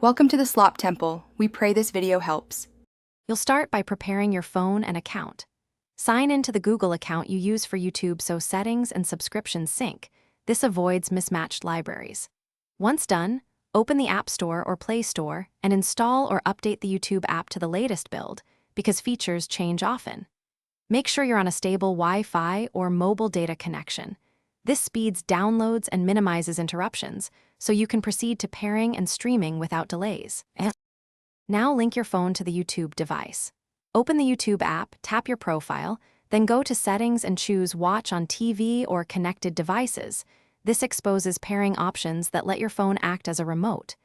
Welcome to the Slop Temple. We pray this video helps. You'll start by preparing your phone and account. Sign into the Google account you use for YouTube so settings and subscriptions sync. This avoids mismatched libraries. Once done, open the App Store or Play Store and install or update the YouTube app to the latest build because features change often. Make sure you're on a stable Wi-Fi or mobile data connection. This speeds downloads and minimizes interruptions, so you can proceed to pairing and streaming without delays. Now link your phone to the YouTube device. Open the YouTube app, tap your profile, then go to Settings and choose Watch on TV or Connected Devices. This exposes pairing options that let your phone act as a remote.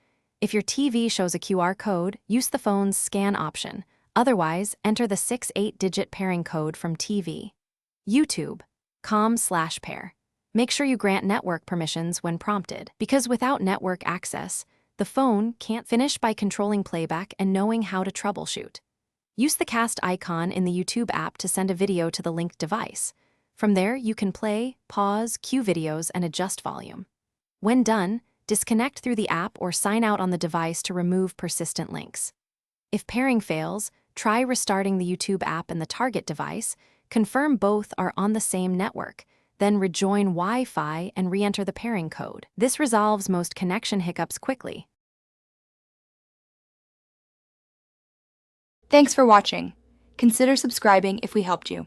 If your TV shows a QR code, use the phone's Scan option. Otherwise, enter the 6-8-digit pairing code from TV. YouTube, com/pair. Make sure you grant network permissions when prompted, because without network access, the phone can't finish by controlling playback and knowing how to troubleshoot. Use the cast icon in the YouTube app to send a video to the linked device. From there, you can play, pause, cue videos, and adjust volume. When done, disconnect through the app or sign out on the device to remove persistent links. If pairing fails, try restarting the YouTube app and the target device, confirm both are on the same network, then rejoin Wi-Fi and re-enter the pairing code. This resolves most connection hiccups quickly. Thanks for watching. Consider subscribing if we helped you.